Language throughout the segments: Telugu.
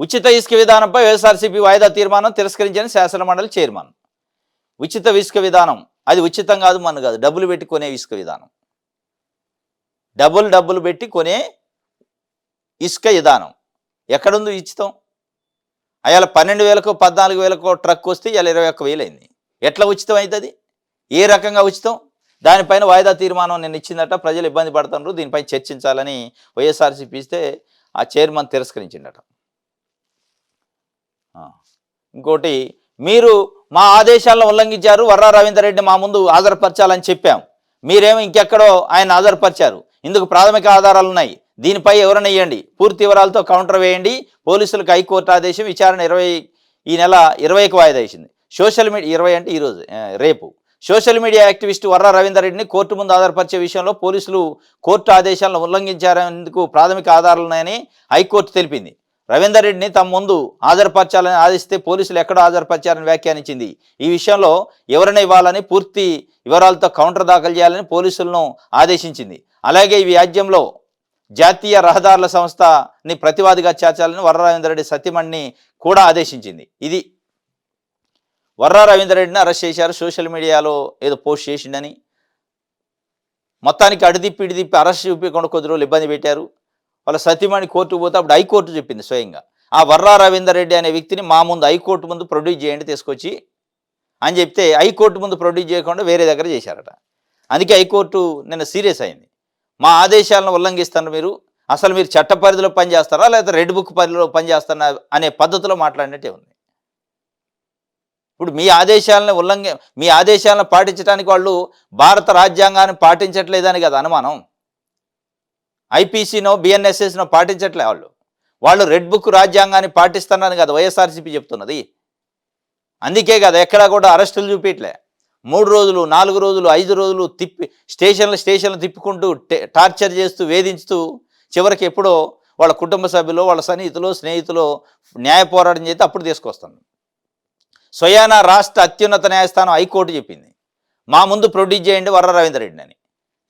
ఉచిత ఇసుక విధానంపై వైఎస్ఆర్సీపీ వాయిదా తీర్మానం తిరస్కరించిన శాసనమండలి చైర్మన్. ఉచిత ఇసుక విధానం అది ఉచితం కాదు, మన కాదు, డబ్బులు పెట్టి కొనే ఇసుక విధానం, డబ్బులు పెట్టి కొనే ఇసుక విధానం ఎక్కడుంది ఉచితం? అయాల 12,000కో 14,000కో ట్రక్ వస్తే ఇలా 21,000 అయింది. ఎట్లా ఉచితం అవుతుంది? ఏ రకంగా ఉచితం? దానిపైన వాయిదా తీర్మానం నేను ఇచ్చిందట. ప్రజలు ఇబ్బంది పడుతున్నారు, దీనిపై చర్చించాలని వైఎస్ఆర్సీపీ ఇస్తే ఆ చైర్మన్ తిరస్కరించిందట. ఇంకోటి, మీరు మా ఆదేశాలను ఉల్లంఘించారు, వర్రా రవీందర్ రెడ్డి మా ముందు హాజరుపరచాలని చెప్పాం, మీరేమో ఇంకెక్కడో ఆయన హాజరుపరిచారు, ఇందుకు ప్రాథమిక ఆధారాలు ఉన్నాయి, దీనిపై ఎవరైనా ఇవ్వండి, పూర్తి వివరాలతో కౌంటర్ వేయండి. పోలీసులకు హైకోర్టు ఆదేశం, విచారణ ఈ నెల 20కి వాయిదా వేసింది. సోషల్ మీడియా 20 అంటే ఈరోజు, రేపు. Social media activist Varra Ravinder రెడ్డిని కోర్టు ముందు హాజరుపరిచే విషయంలో పోలీసులు కోర్టు ఆదేశాలను ఉల్లంఘించారెందుకు ప్రాథమిక ఆధారాలున్నాయని హైకోర్టు తెలిపింది. రవీందర్ రెడ్డిని తమ ముందు హాజరుపరచాలని ఆదేశిస్తే పోలీసులు ఎక్కడో హాజరుపరిచారని వ్యాఖ్యానించింది. ఈ విషయంలో ఎవరైనా ఇవ్వాలని, పూర్తి వివరాలతో కౌంటర్ దాఖలు చేయాలని పోలీసులను ఆదేశించింది. అలాగే ఈ వ్యాజ్యంలో జాతీయ రహదారుల సంస్థని ప్రతివాదిగా చేర్చాలని వర్రా రవీందర్ రెడ్డి సత్యమణిని కూడా ఆదేశించింది. ఇది వర్రా రవీందర్ రెడ్డిని అరెస్ట్ చేశారు. సోషల్ మీడియాలో ఏదో పోస్ట్ చేసిండని మొత్తానికి ఇడిదిప్పి అరెస్ట్ చూపించకుండా కొద్ది రోజులు ఇబ్బంది పెట్టారు. వాళ్ళ సత్యమణి కోర్టుకు పోతే అప్పుడు హైకోర్టు చెప్పింది స్వయంగా, ఆ వర్రా రవీందర్ రెడ్డి అనే వ్యక్తిని మా ముందు హైకోర్టు ముందు ప్రొడ్యూస్ చేయండి తీసుకొచ్చి అని చెప్తే, హైకోర్టు ముందు ప్రొడ్యూస్ చేయకుండా వేరే దగ్గర చేశారట. అందుకే హైకోర్టు నిన్న సీరియస్ అయింది. మా ఆదేశాలను ఉల్లంఘిస్తున్నారు మీరు, అసలు మీరు చట్ట పరిధిలో పనిచేస్తారా లేదా రెడ్ బుక్ పరిధిలో పనిచేస్తారా అనే పద్ధతిలో మాట్లాడినట్టే ఉంది. ఇప్పుడు మీ ఆదేశాలను పాటించడానికి వాళ్ళు భారత రాజ్యాంగాన్ని పాటించట్లేదని కదా అనుమానం. ఐపీసీనో బిఎన్ఎస్ఎస్నో పాటించట్లే వాళ్ళు రెడ్ బుక్ రాజ్యాంగాన్ని పాటిస్తున్నారని కదా వైఎస్ఆర్సీపీ చెప్తున్నది. అందుకే కదా ఎక్కడా కూడా అరెస్టులు చూపించట్లే. 3 రోజులు 4 రోజులు 5 రోజులు స్టేషన్లు తిప్పుకుంటూ టార్చర్ చేస్తూ వేధించుతూ చివరికి ఎప్పుడో వాళ్ళ కుటుంబ సభ్యులు, వాళ్ళ స్నేహితులు న్యాయ పోరాటం చేస్తే అప్పుడు తీసుకొస్తాను. స్వయానా రాష్ట్ర అత్యున్నత న్యాయస్థానం హైకోర్టు చెప్పింది, మా ముందు ప్రొడ్యూస్ చేయండి వర్రా రవీందర్ రెడ్డిని అని.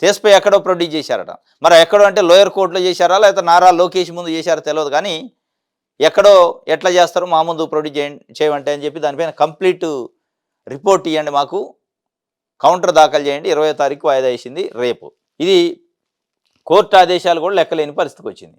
తీసిపోయి ఎక్కడో ప్రొడ్యూస్ చేశారట. మరి ఎక్కడో అంటే లోయర్ కోర్టులో చేశారా లేకపోతే నారా లోకేష్ ముందు చేశారో తెలియదు, కానీ ఎక్కడో ఎట్లా చేస్తారో మా ముందు ప్రొడ్యూస్ చేయమంటే అని చెప్పి దానిపైన కంప్లీట్ రిపోర్ట్ ఇవ్వండి, మాకు కౌంటర్ దాఖలు చేయండి. 20వ తారీఖు వాయిదా వేసింది రేపు. ఇది కోర్టు ఆదేశాలు కూడా లెక్కలేని పరిస్థితికి వచ్చింది.